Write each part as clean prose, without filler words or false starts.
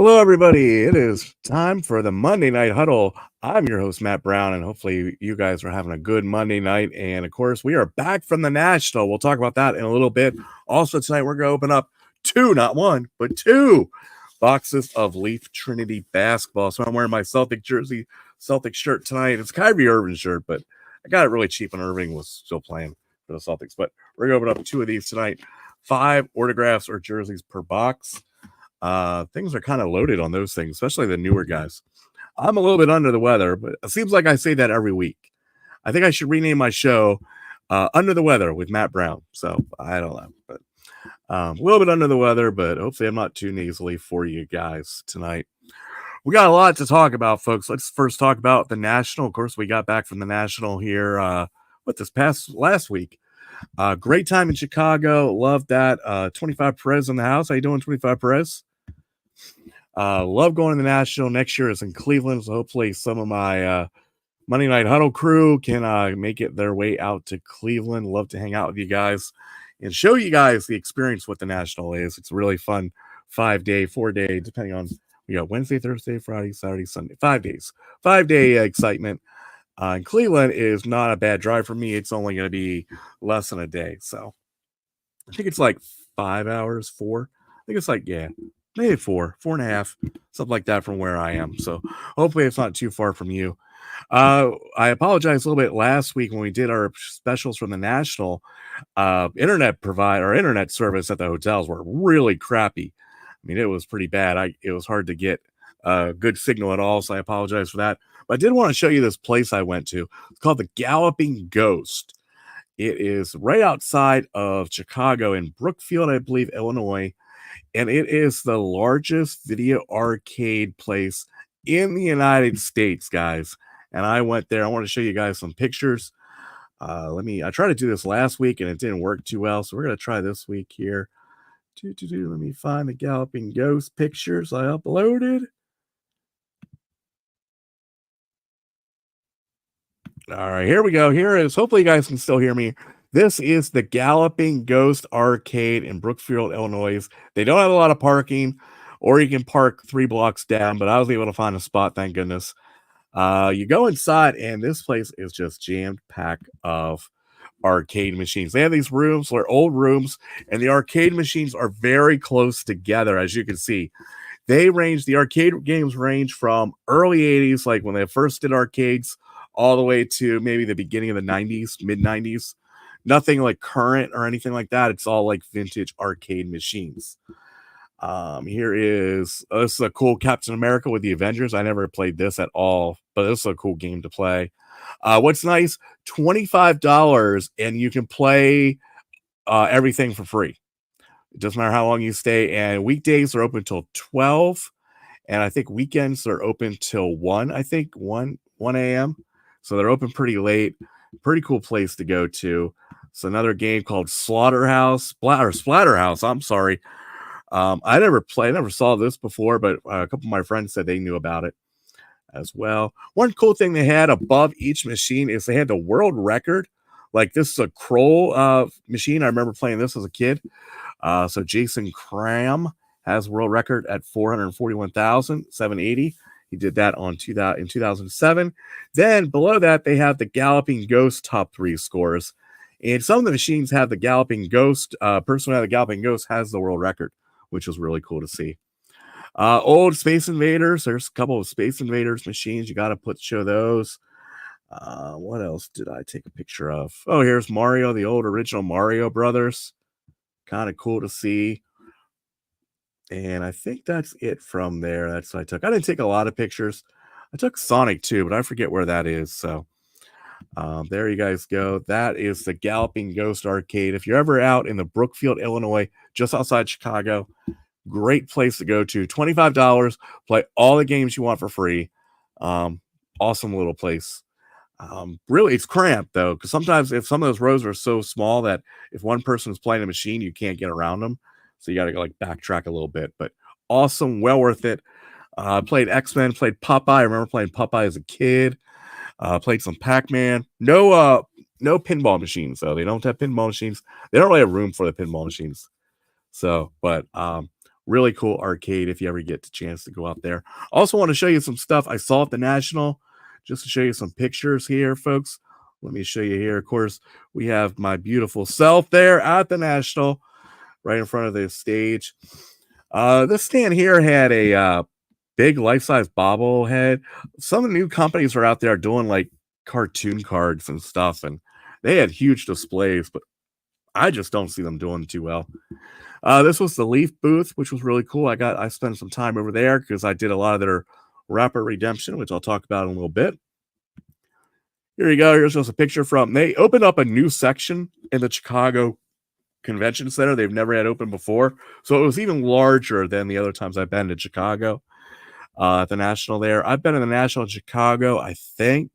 Hello, everybody. It is time for the Monday Night Huddle. I'm your host, Matt Brown, and hopefully you guys are having a good Monday night. And of course, we are back from the National. We'll talk about that in a little bit. Also, tonight we're going to open up two, not one, but two boxes of Leaf Trinity basketball. So I'm wearing my Celtic jersey, Celtic shirt tonight. It's Kyrie Irving shirt, but I got it really cheap when Irving was still playing for the Celtics. But we're going to open up two of these tonight. 5 autographs or jerseys per box. Things are kind of loaded on those things, especially the newer guys. I'm a little bit under the weather, but it seems like I say that every week. I think I should rename my show Under the Weather with Matt Brown. So I don't know, but a little bit under the weather, but hopefully I'm not too nasally for you guys tonight. We got a lot to talk about, folks. Let's first talk about the National. Of course, we got back from the National here last week. Great time in Chicago. Love that. 25 Perez in the house. How you doing, 25 Perez? Love going to the National. Next year is in Cleveland, so hopefully some of my Monday Night Huddle crew can make it their way out to Cleveland. Love to hang out with you guys and show you guys the experience what the National is. It's a really fun 5-day, 4-day, depending on Wednesday, Thursday, Friday, Saturday, Sunday, 5 days, 5-day excitement. And Cleveland is not a bad drive for me. It's only going to be less than a day, so I think it's like 5 hours, 4. I think it's like maybe 4.5, something like that from where I am. So hopefully it's not too far from you. I apologize a little bit last week when we did our specials from the National. Internet service at the hotels were really crappy. I mean, it was pretty bad. It was hard to get a good signal at all, so I apologize for that. But I did want to show you this place I went to. It's called the Galloping Ghost. It is right outside of Chicago in Brookfield, I believe, Illinois. And it is the largest video arcade place in the United States, guys. And I went there. I want to show you guys some pictures. I tried to do this last week and it didn't work too well. So we're going to try this week here. Let me find the Galloping Ghost pictures I uploaded. All right, here we go. Here it is. Hopefully you guys can still hear me. This is the Galloping Ghost Arcade in Brookfield, Illinois. They don't have a lot of parking, or you can park 3 blocks down, but I was able to find a spot, thank goodness. You go inside, and this place is just jammed-packed of arcade machines. They have these rooms, they're old rooms, and the arcade machines are very close together, as you can see. The arcade games range from early 80s, like when they first did arcades, all the way to maybe the beginning of the 90s, mid-90s. Nothing like current or anything like that. It's all like vintage arcade machines. This is a cool Captain America with the Avengers. I never played this at all, but this is a cool game to play. What's nice, $25, and you can play everything for free. It doesn't matter how long you stay, and weekdays are open till 12, and I think weekends are open till 1 a.m. So they're open pretty late. Pretty cool place to go to. It's another game called Splatterhouse. I'm sorry. I never saw this before, but a couple of my friends said they knew about it as well. One cool thing they had above each machine is they had the world record. Like this is a Kroll machine. I remember playing this as a kid. So Jason Cram has world record at 441,780. He did that in 2007. Then below that, they have the Galloping Ghost top 3 scores. And some of the machines have the Galloping Ghost. Person who had the Galloping Ghost has the world record, which was really cool to see. Old Space Invaders. There's a couple of Space Invaders machines. You got to show those. What else did I take a picture of? Oh, here's Mario, the old original Mario Brothers. Kind of cool to see. And I think that's it from there. That's what I took. I didn't take a lot of pictures. I took Sonic too, but I forget where that is. So there you guys go. That is the Galloping Ghost Arcade. If you're ever out in the Brookfield, Illinois, just outside Chicago, great place to go to. $25. Play all the games you want for free. Awesome little place. Really, it's cramped though, because sometimes if some of those rows are so small that if one person is playing a machine, you can't get around them. So you got to like backtrack a little bit, but awesome, well worth it. Played X-Men, played Popeye. I remember playing Popeye as a kid. Played some Pac-Man. No pinball machines though. They don't have pinball machines. They don't really have room for the pinball machines. So, but Really cool arcade if you ever get the chance to go out there. Also want to show you some stuff I saw at the National, just to show you some pictures here, folks. Let me show you here. Of course, we have my beautiful self there at the National, right in front of the stage. This stand here had a big life-size bobblehead. Some of the new companies are out there doing like cartoon cards and stuff, and they had huge displays, but I just don't see them doing too well. This was the Leaf booth, which was really cool. I spent some time over there because I did a lot of their rapper redemption, which I'll talk about in a little bit. Here you go. Here's just a picture from. They opened up a new section in the Chicago Convention Center they've never had open before, so it was even larger than the other times I've been to Chicago. At the National there, I've been in the National in Chicago. I think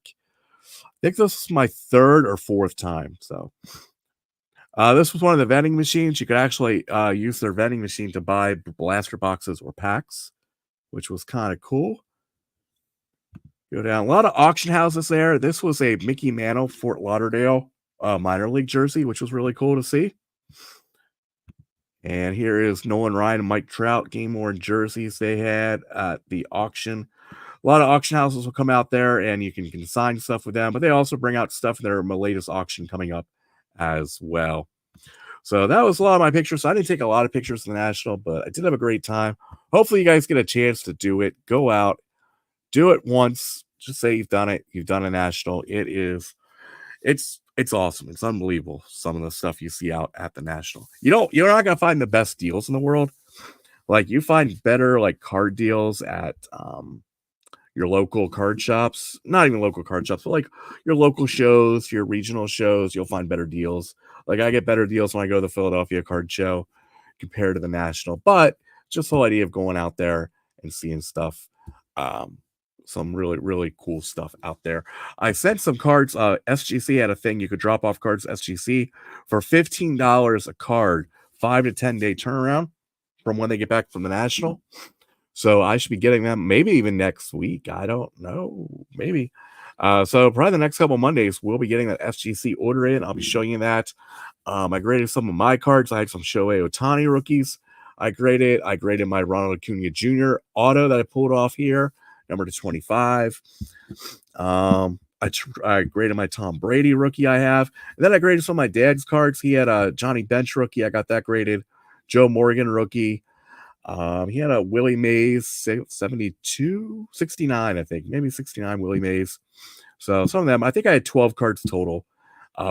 this is my third or fourth time. So this was one of the vending machines. You could actually use their vending machine to buy blaster boxes or packs, which was kind of cool. Go down. A lot of auction houses there. This was a Mickey Mantle Fort Lauderdale minor league jersey, which was really cool to see. And here is Nolan Ryan and Mike Trout game worn jerseys they had at the auction. A lot of auction houses will come out there and you can consign stuff with them, but they also bring out stuff in their latest auction coming up as well. So that was a lot of my pictures. So I didn't take a lot of pictures in the National, but I did have a great time. Hopefully you guys get a chance to do it. Go out, do it once. Just say you've done it. You've done a National. It's awesome. It's unbelievable. Some of the stuff you see out at the National. You're not gonna find the best deals in the world. Like you find better like card deals at your local card shops, not even local card shops, but like your local shows, your regional shows, you'll find better deals. Like I get better deals when I go to the Philadelphia card show compared to the National, but just the whole idea of going out there and seeing stuff. Some really, really cool stuff out there. I sent some cards. SGC had a thing you could drop off cards SGC for $15 a card, 5 to 10 day turnaround from when they get back from the National. So I should be getting them maybe even next week. I don't know. Maybe. So probably the next couple Mondays, we'll be getting that SGC order in. I'll be showing you that. I graded some of my cards. I had some Shohei Ohtani rookies. I graded my Ronald Acuna Jr. auto that I pulled off here, number to 25. I graded my Tom Brady rookie I have. And then I graded some of my dad's cards. He had a Johnny Bench rookie. I got that graded. Joe Morgan rookie. He had a Willie Mays 72, 69, I think. Maybe 69 Willie Mays. So some of them, I think I had 12 cards total.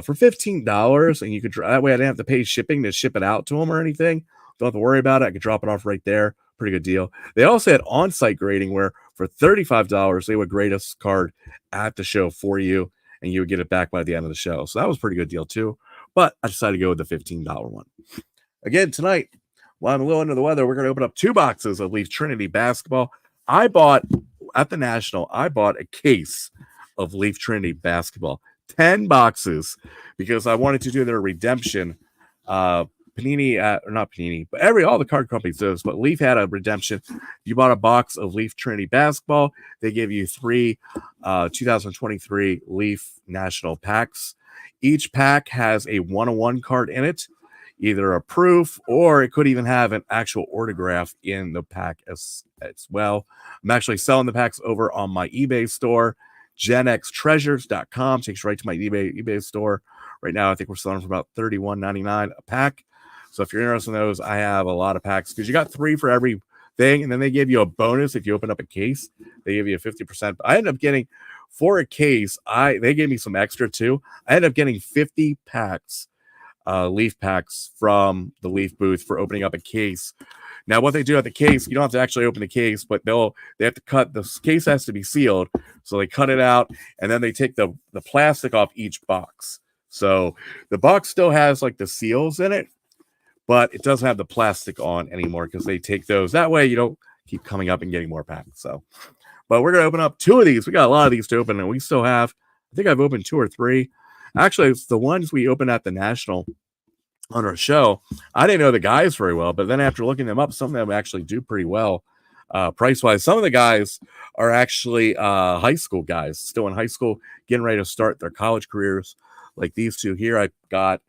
For $15, and you could that way I didn't have to pay shipping to ship it out to them or anything. Don't have to worry about it. I could drop it off right there. Pretty good deal. They also had on-site grading where for $35 they would grade a card at the show for you, and you would get it back by the end of the show. So that was a pretty good deal too. But I decided to go with the $15 one. Again, tonight, while I'm a little under the weather, we're going to open up 2 boxes of Leaf Trinity basketball. I bought at the National, I bought a case of Leaf Trinity basketball. 10 boxes because I wanted to do their redemption. Panini, or not Panini, but all the card companies do this, but Leaf had a redemption. You bought a box of Leaf Trinity basketball. They gave you 3 2023 Leaf National packs. Each pack has a 1-on-1 card in it, either a proof or it could even have an actual autograph in the pack as well. I'm actually selling the packs over on my eBay store. GenXTreasures.com takes you right to my eBay store. Right now, I think we're selling for about $31.99 a pack. So if you're interested in those, I have a lot of packs because you got 3 for every thing, and then they give you a bonus if you open up a case. They give you a 50%. I ended up getting for a case. They gave me some extra too. I ended up getting 50 packs, Leaf packs from the Leaf booth for opening up a case. Now, what they do at the case, you don't have to actually open the case, but they have to cut the case has to be sealed. So they cut it out and then they take the plastic off each box. So the box still has like the seals in it, but it doesn't have the plastic on anymore because they take those. That way you don't keep coming up and getting more packs. So, but we're going to open up 2 of these. We got a lot of these to open and we still have, I think I've opened 2 or 3. Actually, it's the ones we opened at the National on our show. I didn't know the guys very well, but then after looking them up, some of them actually do pretty well price wise. Some of the guys are actually high school guys, still in high school, getting ready to start their college careers. Like these 2 here, I got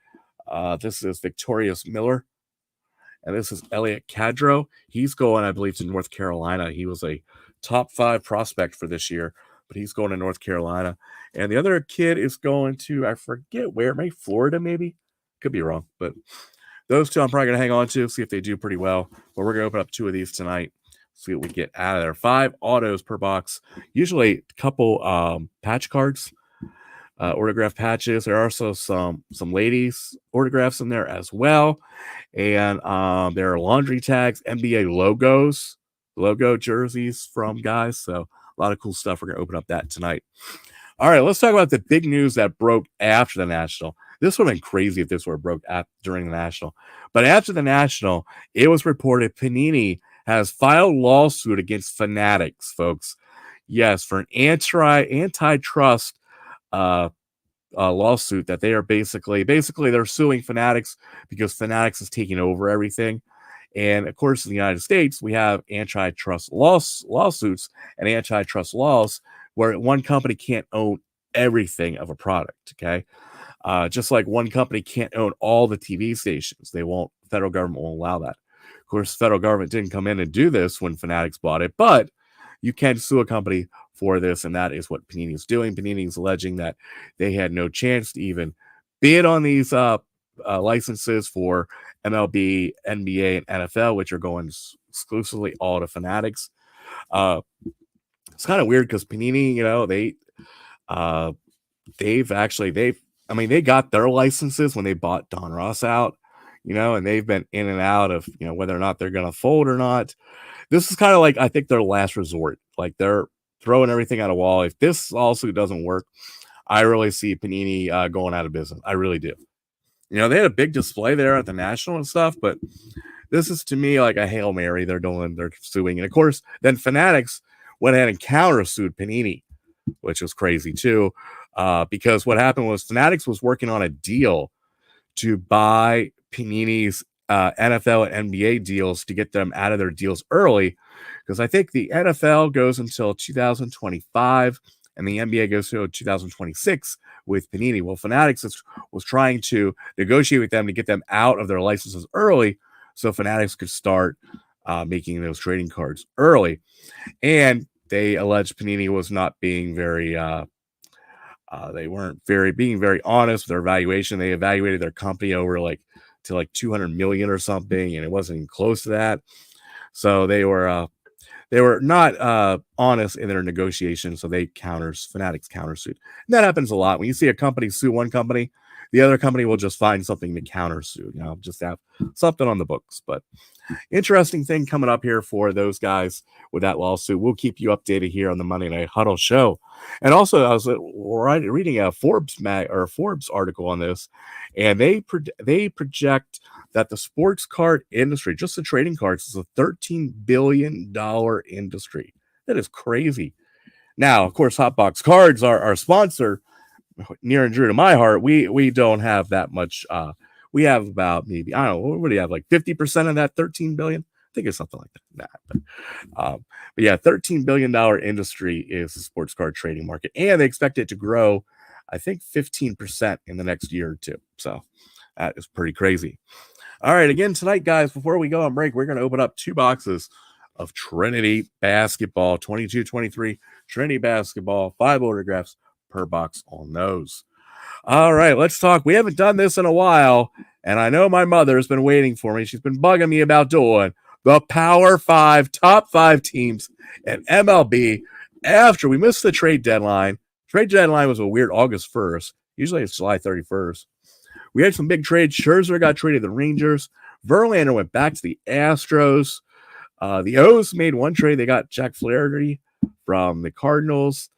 this is Victorious Miller, and this is Elliot Cadro. He's going, I believe, to North Carolina. He was a top 5 prospect for this year, but he's going to North Carolina. And the other kid is going to, I forget where, maybe Florida, maybe? Could be wrong, but those two I'm probably going to hang on to, see if they do pretty well. But we're going to open up 2 of these tonight, see what we get out of there. 5 autos per box, usually a couple patch cards, autograph patches. There are also some ladies autographs in there as well. And there are laundry tags, NBA logo jerseys from guys. So a lot of cool stuff. We're going to open up that tonight. All right, let's talk about the big news that broke after the National. This would have been crazy if this were broke during the National. But after the National, it was reported Panini has filed lawsuit against Fanatics, folks. Yes, for an antitrust lawsuit that they are basically they're suing Fanatics because Fanatics is taking over everything. And of course, in the United States, we have antitrust lawsuits and antitrust laws where one company can't own everything of a product. Okay. Just like one company can't own all the TV stations. The federal government won't allow that. Of course, the federal government didn't come in and do this when Fanatics bought it, but you can sue a company for this, and that is what Panini is doing. Panini is alleging that they had no chance to even bid on these licenses for MLB, NBA, and NFL, which are going exclusively all to Fanatics. It's kind of weird because Panini, they got their licenses when they bought Don Ross out, and they've been in and out of, whether or not they're going to fold or not. This is kind of like, I think, their last resort. Like, they're throwing everything at a wall. If this lawsuit doesn't work, I really see Panini going out of business. I really do. They had a big display there at the National and stuff, but this is to me like a Hail Mary. They're suing. And of course, then Fanatics went ahead and countersued Panini, which was crazy too. Because what happened was Fanatics was working on a deal to buy Panini's NFL and NBA deals to get them out of their deals early. Because I think the NFL goes until 2025 and the NBA goes to 2026 with Panini. Well, Fanatics was trying to negotiate with them to get them out of their licenses early so Fanatics could start making those trading cards early. And they alleged Panini was not being very they weren't being very honest with their evaluation. They evaluated their company over to 200 million or something, and it wasn't even close to that. So they were not honest in their negotiations. So Fanatics countersued. And that happens a lot. When you see a company sue one company, the other company will just find something to countersue. Just have something on the books. But interesting thing coming up here for those guys with that lawsuit. We'll keep you updated here on the Monday Night Huddle show. And also, I was reading a Forbes article on this, and they project that the sports card industry, just the trading cards, is a $13 billion industry. That is crazy. Now, of course, Hotbox Cards are our sponsor, near and dear to my heart. We don't have that much. We have about maybe, I don't know, what do you have, like 50% of that 13 billion? I think it's something like that. But yeah, $13 billion industry is the sports card trading market, and they expect it to grow, I think, 15% in the next year or two. So that is pretty crazy. All right, again tonight, guys, before we go on break, we're going to open up 2 boxes of Trinity basketball, 22-23 Trinity basketball, 5 autographs per box on those. All right, let's talk. We haven't done this in a while, and I know my mother has been waiting for me. She's been bugging me about doing the Power 5, top 5 teams in MLB after we missed the trade deadline. Trade deadline was a weird August 1st. Usually it's July 31st. We had some big trades. Scherzer got traded to the Rangers. Verlander went back to the Astros. The O's made one trade. They got Jack Flaherty from the Cardinals.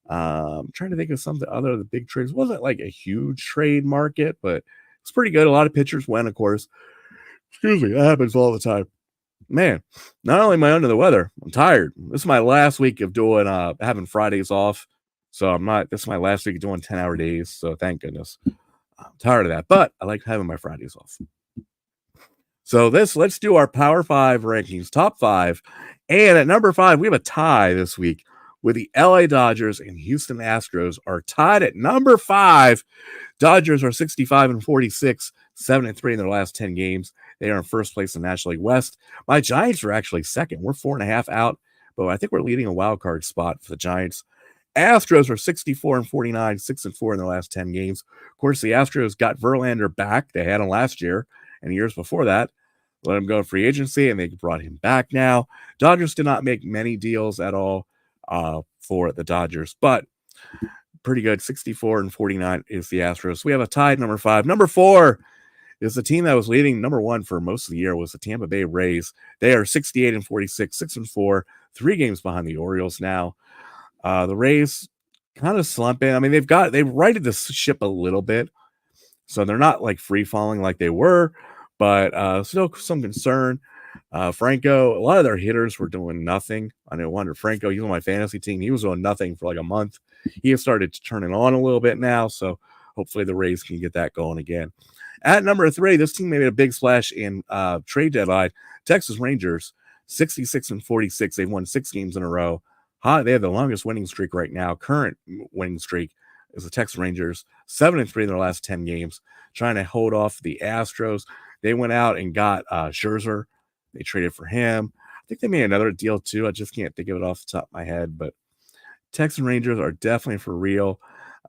I'm trying to think of something other of the big trades. It wasn't like a huge trade market, but it's pretty good. A lot of pitchers went, of course. Excuse me, that happens all the time. Man, not only am I under the weather, I'm tired. This is my last week of doing having Fridays off. So this is my last week of doing 10-hour days. So thank goodness. I'm tired of that, but I like having my Fridays off. So let's do our Power 5 rankings, top 5. And at number 5, we have a tie this week with the LA Dodgers and Houston Astros are tied at number 5. Dodgers are 65-46. 7-3 in their last 10 games. They are in first place in the National League West. My Giants are actually second. We're 4.5 out, but I think we're leading a wild card spot for the Giants. Astros are 64-49, 6-4 in their last 10 games. Of course, the Astros got Verlander back. They had him last year and years before that. Let him go in free agency, and they brought him back now. Dodgers did not make many deals at all for the Dodgers, but pretty good. 64-49 is the Astros. We have a tied number 5. Number 4 is the team that was leading. Number 1 for most of the year was the Tampa Bay Rays. They are 68-46, 6-4, 3 games behind the Orioles now. The Rays kind of slumping. I mean, they've righted the ship a little bit, so they're not like free falling like they were, but still some concern. Franco, a lot of their hitters were doing nothing. I know Wander Franco, he's on my fantasy team. He was doing nothing for like a month. He has started to turn it on a little bit now, so hopefully the Rays can get that going again. At number 3, this team made a big splash in trade deadline. Texas Rangers, 66-46. They've won 6 games in a row. They have the longest winning streak right now. Current winning streak is the Texas Rangers, 7-3 in their last 10 games, trying to hold off the Astros. They went out and got Scherzer. They traded for him. I think they made another deal too. I just can't think of it off the top of my head, but Texas Rangers are definitely for real.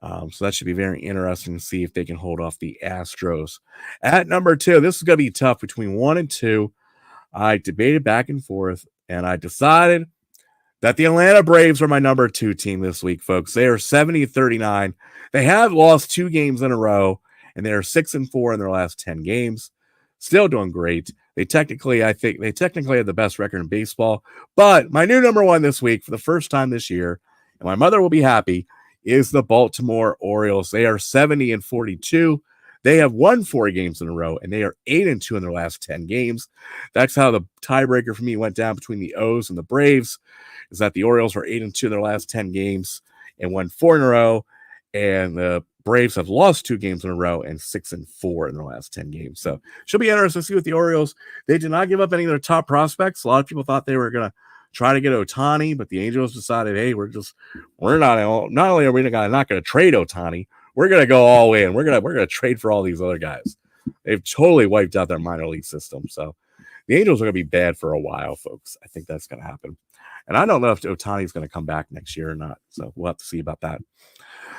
So that should be very interesting to see if they can hold off the Astros. At number 2, this is going to be tough between 1 and 2. I debated back and forth, and I decided that the Atlanta Braves are my number 2 team this week, folks. They are 70-39. They have lost 2 games in a row, and they are 6-4 in their last 10 games. Still doing great. I think they technically have the best record in baseball. But my new number 1 this week for the first time this year, and my mother will be happy, is the Baltimore Orioles. They are 70-42. They have won 4 games in a row, and they are 8-2 in their last 10 games. That's how the tiebreaker for me went down between the O's and the Braves, is that the Orioles are 8-2 in their last 10 games and won 4 in a row, and the Braves have lost 2 games in a row and 6-4 in their last 10 games. So she'll be interesting to see with the Orioles. They did not give up any of their top prospects. A lot of people thought they were going to try to get Ohtani, but the Angels decided, hey, we're not only are we not going to trade Ohtani, we're going to go all in. We're going to trade for all these other guys. They've totally wiped out their minor league system. So the Angels are going to be bad for a while, folks. I think that's going to happen. And I don't know if Ohtani is going to come back next year or not. So we'll have to see about that.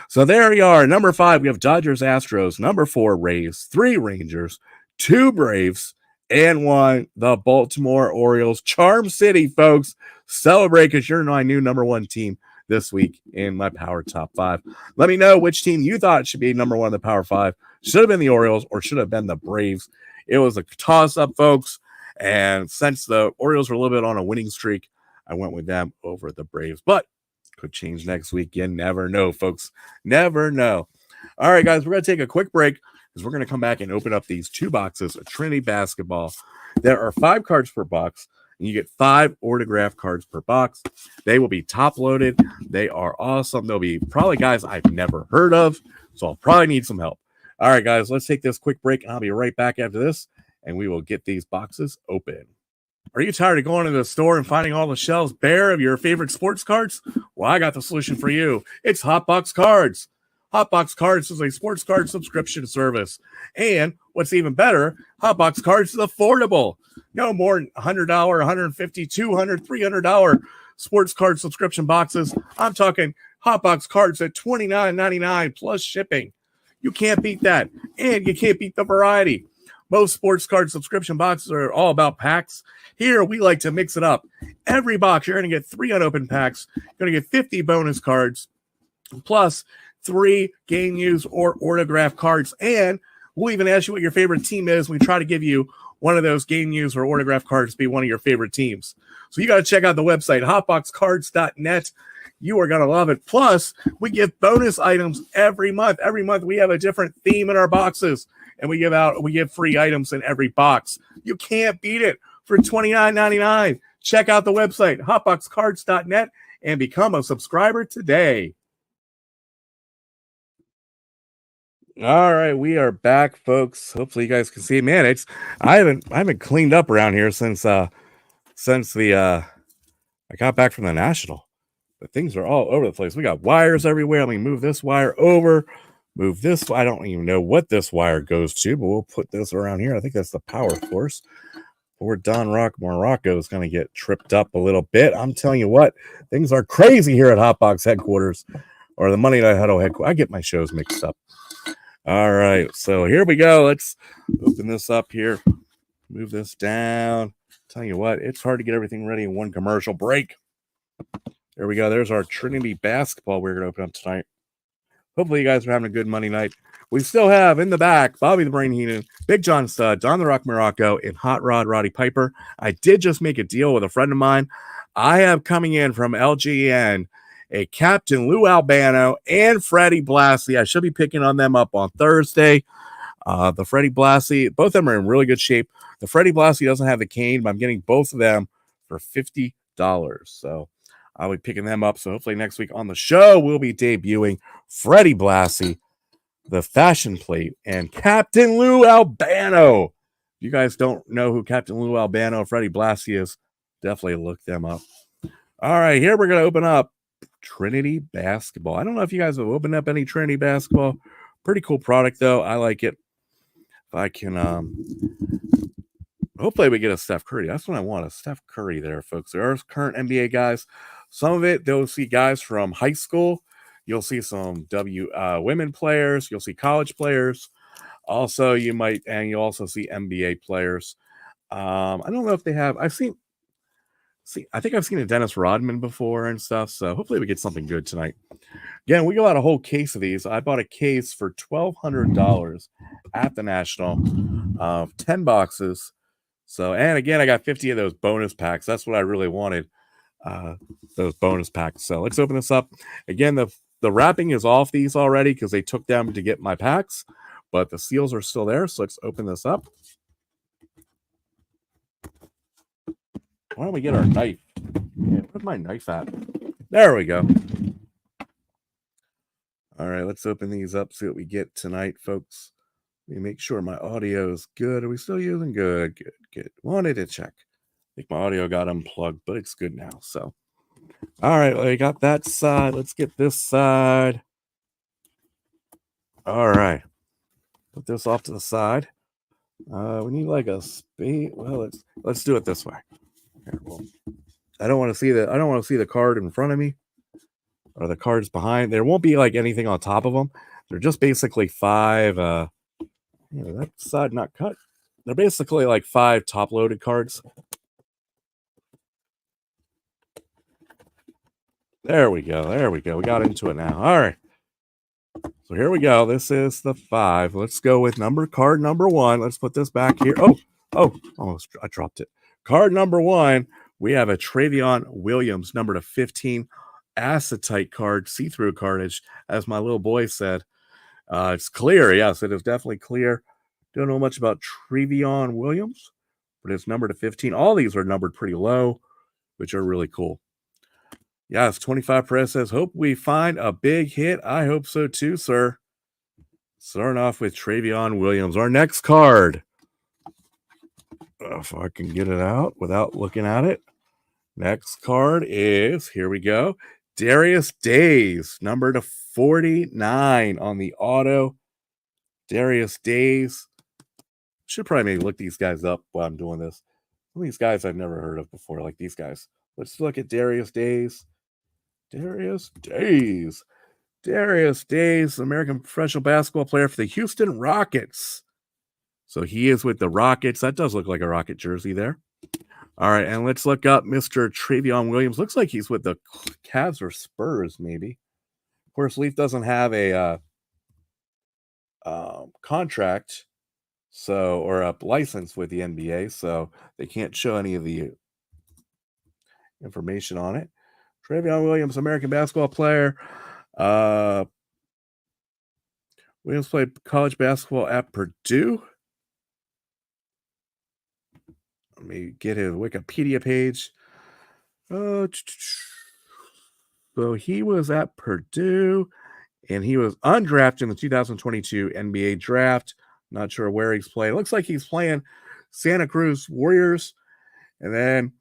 So there we are. Number 5, we have Dodgers, Astros. Number 4, Rays. 3, Rangers. 2, Braves. And 1, the Baltimore Orioles. Charm City, folks. Celebrate, because you're my new number 1 team this week in my Power Top 5. Let me know which team you thought should be number 1 in the Power 5. Should have been the Orioles or should have been the Braves. It was a toss-up, folks. And since the Orioles were a little bit on a winning streak, I went with them over the Braves. But could change next week. You never know, folks. Never know. All right, guys, we're going to take a quick break because we're going to come back and open up these 2 boxes of Trinity basketball. There are 5 cards per box, and you get 5 autograph cards per box. They will be top-loaded. They are awesome. They'll be probably guys I've never heard of, so I'll probably need some help. All right, guys, let's take this quick break, and I'll be right back after this, and we will get these boxes open. Are you tired of going to the store and finding all the shelves bare of your favorite sports cards? Well, I got the solution for you. It's Hotbox Cards. Hotbox Cards is a sports card subscription service. And what's even better, Hotbox Cards is affordable. No more than $100, $150, $200, $300 sports card subscription boxes. I'm talking Hotbox Cards at $29.99 plus shipping. You can't beat that. And you can't beat the variety. Most sports card subscription boxes are all about packs. Here, we like to mix it up. Every box, you're going to get 3 unopened packs. You're going to get 50 bonus cards, plus 3 game use or autograph cards. And we'll even ask you what your favorite team is. We try to give you one of those game use or autograph cards to be one of your favorite teams. So you got to check out the website, hotboxcards.net. You are going to love it. Plus, we give bonus items every month. Every month, we have a different theme in our boxes. And we give free items in every box. You can't beat it for $29.99. Check out the website, hotboxcards.net, and become a subscriber today. All right, we are back, folks. Hopefully you guys can see. Man, I haven't cleaned up around here since I got back from the National. But things are all over the place. We got wires everywhere. Let me move this wire over. Move this. I don't even know what this wire goes to, but we'll put this around here. I think that's the power source. Poor Don Morocco is going to get tripped up a little bit. I'm telling you what, things are crazy here at Hotbox headquarters, or the Monday Night Huddle headquarters. I get my shows mixed up. All right, so here we go. Let's open this up here. Move this down. Tell you what, it's hard to get everything ready in one commercial break. There we go. There's our Trinity basketball we're going to open up tonight. Hopefully you guys are having a good Monday night. We still have in the back Bobby the Brain Heenan, Big John Studd, Don the Rock Morocco, and Hot Rod Roddy Piper. I did just make a deal with a friend of mine. I have coming in from LGN a Captain Lou Albano and Freddie Blassie. I should be picking on them up on Thursday. The Freddie Blassie, both of them are in really good shape. The Freddie Blassie doesn't have the cane, but I'm getting both of them for $50. So I'll be picking them up. So hopefully next week on the show, we'll be debuting Freddie Blassie, the Fashion Plate, and Captain Lou Albano. If you guys don't know who Captain Lou Albano and Freddie Blassie is, definitely look them up. All right, here we're going to open up Trinity basketball. I don't know if you guys have opened up any Trinity basketball. Pretty cool product, though. I like it. If I can, hopefully we get a Steph Curry. That's what I want, a Steph Curry there, folks. There are current NBA guys. Some of it, they'll see guys from high school. You'll see some women players. You'll see college players. Also, you'll also see NBA players. I don't know if they have. I think I've seen a Dennis Rodman before and stuff. So hopefully we get something good tonight. Again, we got a whole case of these. I bought a case for $1,200 at the National of 10 boxes. So, and again, I got 50 of those bonus packs. That's what I really wanted, those bonus packs. So let's open this up. Again, the wrapping is off these already because they took them to get my packs, but the seals are still there. So let's open this up. Why don't we get our knife? Yeah, where's my knife at? There we go. All right, let's open these up, see what we get tonight, folks. Let me make sure my audio is good. Are we still using good? Good. Wanted to check. I think my audio got unplugged, but it's good now. So, all right, well, I got that side. Let's get this side. All right, put this off to the side. We need like a speed. Well, let's do it this way. Here, well, I don't want to see the card in front of me or the cards behind. There won't be like anything on top of them. They're just basically 5. That side not cut. They're basically like 5 top-loaded cards. There we go. We got into it now. All right. So here we go. This is the 5. Let's go with card number 1. Let's put this back here. Oh, almost I dropped it. Card number 1. We have a Travion Williams, number to 15, acetate card, see-through cardage, as my little boy said. It's clear. Yes, it is definitely clear. Don't know much about Travion Williams, but it's numbered to 15. All these are numbered pretty low, which are really cool. Yes, 25 press says, hope we find a big hit. I hope so too, sir. Starting off with Travion Williams. Our next card. If I can get it out without looking at it. Next card is, here we go, Darius Days, number to 49 on the auto. Darius Days. Should probably maybe look these guys up while I'm doing this. Some of these guys I've never heard of before, like these guys. Let's look at Darius Days. Darius Days, American professional basketball player for the Houston Rockets. So he is with the Rockets. That does look like a Rocket jersey there. All right, and let's look up Mr. Travion Williams. Looks like he's with the Cavs or Spurs, maybe. Of course, Leaf doesn't have a contract, or a license with the NBA, so they can't show any of the information on it. Travion Williams, American basketball player. Williams played college basketball at Purdue. Let me get his Wikipedia page. So he was at Purdue, and he was undrafted in the 2022 NBA draft. Not sure where he's playing. Looks like he's playing Santa Cruz Warriors, and then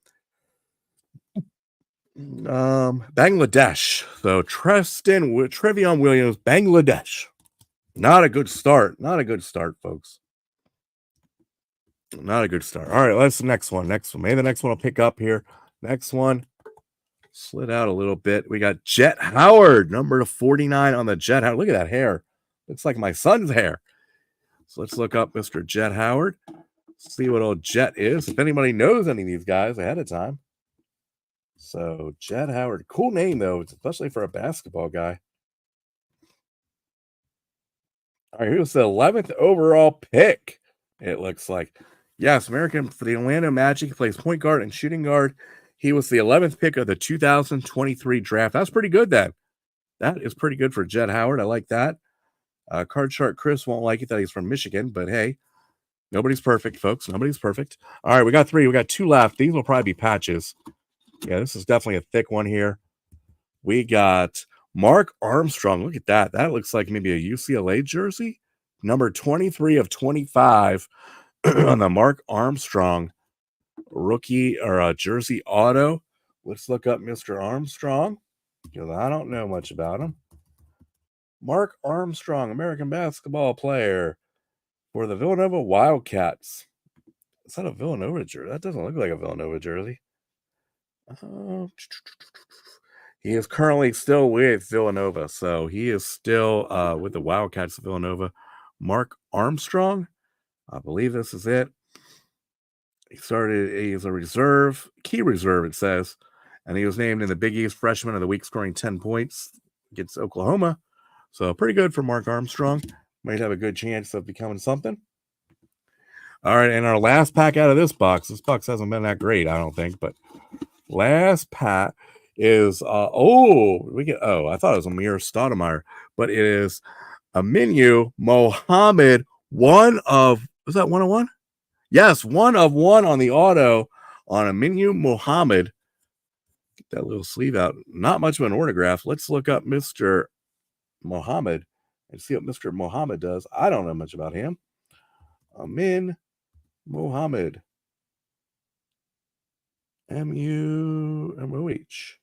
Bangladesh. So Travion Williams, Bangladesh. Not a good start. Not a good start, folks. Not a good start. All right, let's the next one. Next one. Maybe the next one will pick up here. Next one slid out a little bit. We got Jet Howard, number 49 on the Jet Howard. Look at that hair. Looks like my son's hair. So let's look up Mr. Jet Howard. See what old Jet is. If anybody knows any of these guys ahead of time. So Jet Howard, cool name though, especially for a basketball guy. All right, he was the 11th overall pick. It looks like, yes, American for the Orlando Magic. He plays point guard and shooting guard. He was the 11th pick of the 2023 draft. That's pretty good then. That is pretty good for Jet Howard. I like that. Card Shark Chris won't like it that he's from Michigan, but hey, nobody's perfect, folks. Nobody's perfect. All right, we got 3. We got 2 left. These will probably be patches. Yeah, this is definitely a thick one here. We got Mark Armstrong. Look at that. That looks like maybe a UCLA jersey. Number 23 of 25 on the Mark Armstrong rookie or a jersey auto. Let's look up Mr. Armstrong because I don't know much about him. Mark Armstrong, American basketball player for the Villanova Wildcats. Is that a Villanova jersey? That doesn't look like a Villanova jersey. He is currently still with Villanova, so he is still with the Wildcats of Villanova. Mark Armstrong, I believe this is it. He's a reserve, key reserve, it says, and he was named in the Big East Freshman of the Week, scoring 10 points against Oklahoma. So pretty good for Mark Armstrong. Might have a good chance of becoming something. All right, and our last pack out of this box hasn't been that great, I don't think, but last pack is I thought it was Amir Stoudemire, but it is Aminu Mohammed, one of 101? Yes, 1 of 1 on the auto on Aminu Mohammed. Get that little sleeve out. Not much of an autograph. Let's look up Mr. Mohammed and see what Mr. Mohammed does. I don't know much about him. Amin Mohammed. M-U-M-O-H.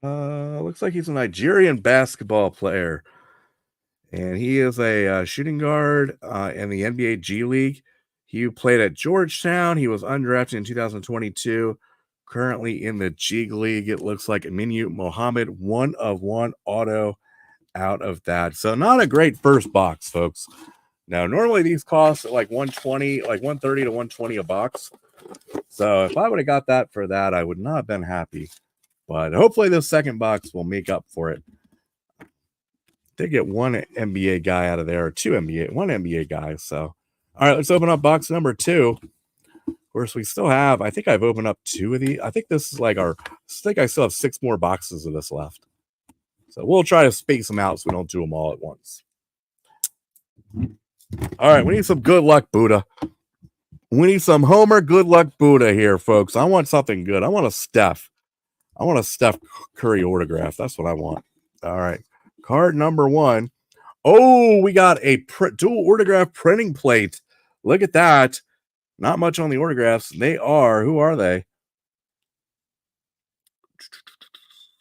Looks like he's a Nigerian basketball player. And he is a shooting guard in the NBA G League. He played at Georgetown. He was undrafted in 2022. Currently in the G League, it looks like Aminu Mohammed, 1 of 1 auto out of that. So not a great first box, folks. Now, normally these cost like 120, like 130 to 120 a box. So if I would have got that for that, I would not have been happy. But hopefully this second box will make up for it. They get 1 NBA guy out of there, or 1 NBA guy. So, all right, let's open up box number 2. Of course, we still have, I think I've opened up 2 of these. I think this is like I think I still have 6 more boxes of this left. So we'll try to space them out so we don't do them all at once. All right, we need some good luck, Buddha. We need some Homer good luck Buddha here, folks. I want something good. I want a Steph Curry autograph. That's what I want. All right. Card number 1. Oh, we got a dual autograph printing plate. Look at that. Not much on the autographs. Who are they?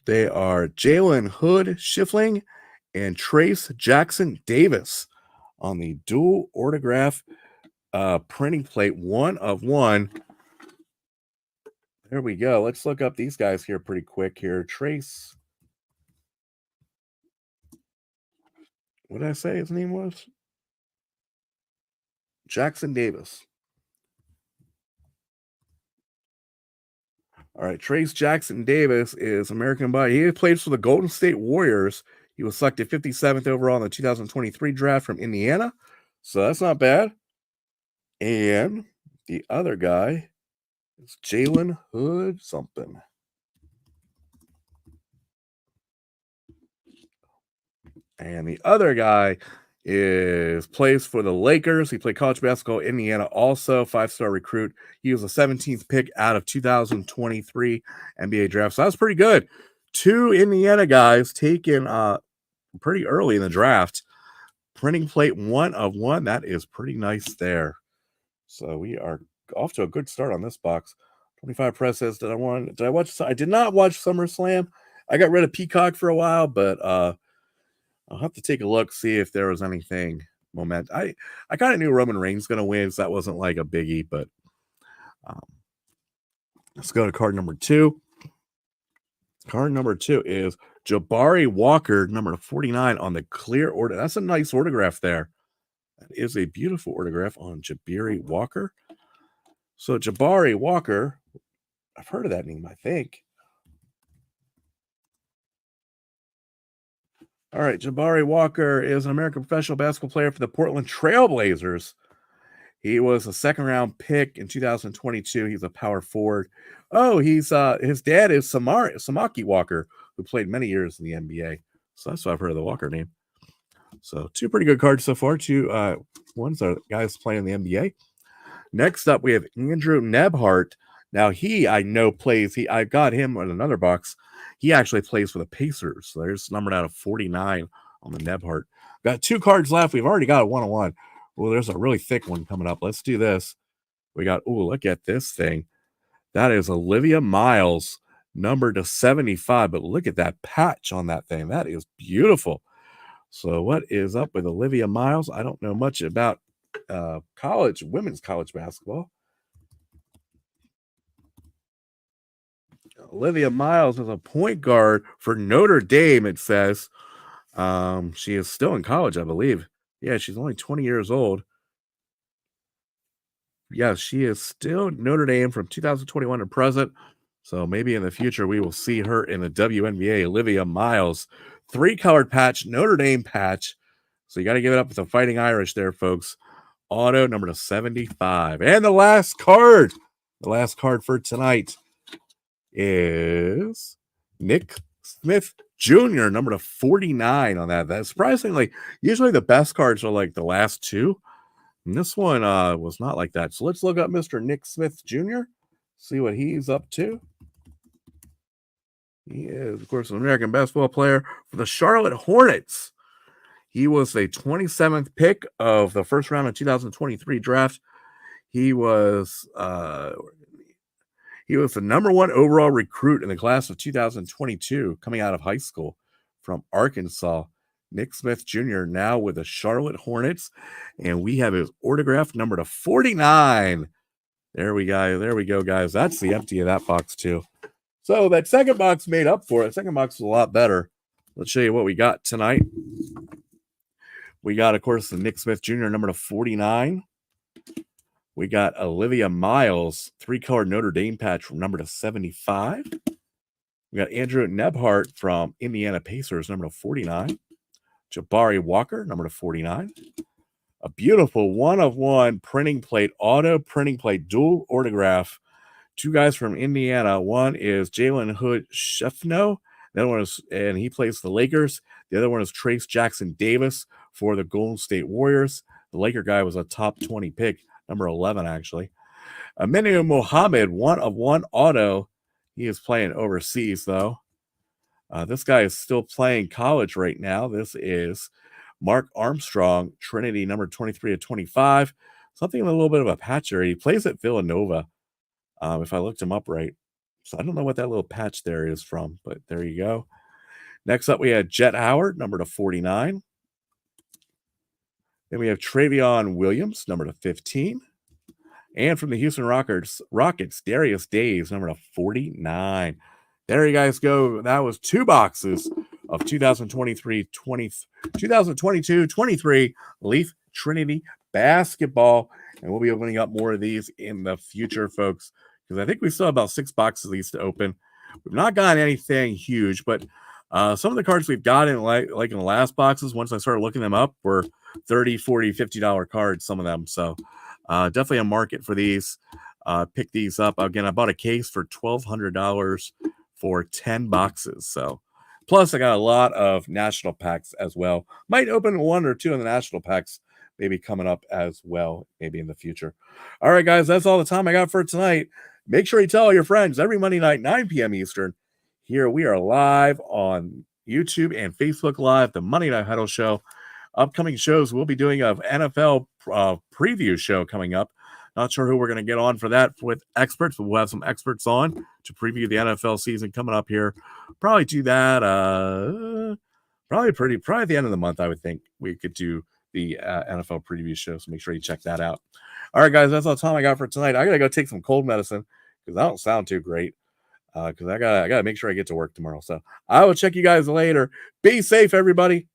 They are Jalen Hood Schiffling and Trace Jackson Davis on the dual autograph printing plate, 1 of 1. There we go. Let's look up these guys here pretty quick here. Trace. What did I say his name was? Jackson Davis. All right, Trace Jackson Davis is American body. He plays for the Golden State Warriors. He was selected 57th overall in the 2023 draft from Indiana. So that's not bad. And the other guy is Jalen Hood something. And the other guy plays for the Lakers. He played college basketball in Indiana also, 5-star recruit. He was the 17th pick out of 2023 NBA draft. So that's pretty good. 2 Indiana guys taken pretty early in the draft. Printing plate, 1 of 1. That is pretty nice there. So we are off to a good start on this box. 25 Press says, did I watch? I did not watch SummerSlam. I got rid of Peacock for a while, but I'll have to take a look, see if there was anything moment. I kind of knew Roman Reigns going to win, so that wasn't like a biggie, but um, let's go to card number 2. Card number 2 is Jabari Walker, number 49 on the clear order. That's a nice autograph there. That is a beautiful autograph on Jabari Walker. So Jabari Walker, I've heard of that name, I think. All right, Jabari Walker is an American professional basketball player for the Portland Trail Blazers. He was a second-round pick in 2022. He's a power forward. Oh, he's his dad is Samaki Walker, who played many years in the NBA. So that's why I've heard of the Walker name. So 2 pretty good cards so far. 2 ones are guys playing in the NBA. Next up, we have Andrew Nebhart. Now I know plays. I got him in another box. He actually plays for the Pacers. So there's numbered out of 49 on the Nebhart. Got 2 cards left. We've already got a 1-on-1. Well, there's a really thick one coming up. Let's do this. We got, look at this thing. That is Olivia Miles, numbered to 75. But look at that patch on that thing. That is beautiful. So what is up with Olivia Miles? I don't know much about women's college basketball. Olivia Miles is a point guard for Notre Dame, it says. She is still in college, I believe. Yeah, she's only 20 years old. Yeah, she is still Notre Dame from 2021 to present. So maybe in the future we will see her in the WNBA. Olivia Miles, 3-colored patch, Notre Dame patch. So you got to give it up with the Fighting Irish there, folks. Auto number to 75. And the last card for tonight is Nick Smith Jr., number to 49 on that. That's surprisingly, usually the best cards are like the last 2. And this one was not like that. So let's look up Mr. Nick Smith Jr., see what he's up to. He is, of course, an American basketball player for the Charlotte Hornets. He was a 27th pick of the first round of 2023 draft. He was the number 1 overall recruit in the class of 2022 coming out of high school from Arkansas. Nick Smith Jr. now with the Charlotte Hornets, and we have his autograph number to 49. There we go, guys. That's the empty of that box too. So that second box made up for it. Second box was a lot better. Let's show you what we got tonight. We got, of course, the Nick Smith Jr. number to 49. We got Olivia Miles, 3-colored Notre Dame patch from number to 75. We got Andrew Nebhart from Indiana Pacers, number to 49. Jabari Walker, number to 49. A beautiful 1-of-1 printing plate, auto printing plate, dual autograph. 2 guys from Indiana. One is Jalen Hood Sheffno. The other one is, and he plays for the Lakers. The other one is Trace Jackson Davis for the Golden State Warriors. The Laker guy was a top 20 pick, number 11, actually. Aminu Mohammed, 1-of-1 auto. He is playing overseas, though. This guy is still playing college right now. This is Mark Armstrong, Trinity, number 23 of 25. Something a little bit of a patch there. He plays at Villanova, if I looked him up right. So I don't know what that little patch there is from, but there you go. Next up, we had Jet Howard, number to 49. Then we have Travion Williams, number to 15. And from the Houston Rockets, Darius Days, number to 49. There you guys go. That was 2 boxes of 2022-23 Leaf Trinity basketball. And we'll be opening up more of these in the future, folks, because I think we still have about 6 boxes of these to open. We've not gotten anything huge, but some of the cards we've gotten, like in the last boxes, once I started looking them up, were $30, $40, $50 cards, some of them. So definitely a market for these. Pick these up. Again, I bought a case for $1,200 for 10 boxes. So plus I got a lot of national packs as well. Might open 1 or 2 of the national packs maybe coming up as well, maybe in the future. All right, guys, that's all the time I got for tonight. Make sure you tell all your friends every Monday night, 9 p.m. Eastern. Here we are live on YouTube and Facebook Live, the Monday Night Huddle Show. Upcoming shows, we'll be doing an NFL preview show coming up. Not sure who we're going to get on for that with experts, but we'll have some experts on to preview the NFL season coming up here. Probably do that. Probably at the end of the month, I would think we could do the NFL preview show. So make sure you check that out. All right, guys, that's all the time I got for tonight. I gotta go take some cold medicine because I don't sound too great. Because I gotta make sure I get to work tomorrow. So I will check you guys later. Be safe, everybody.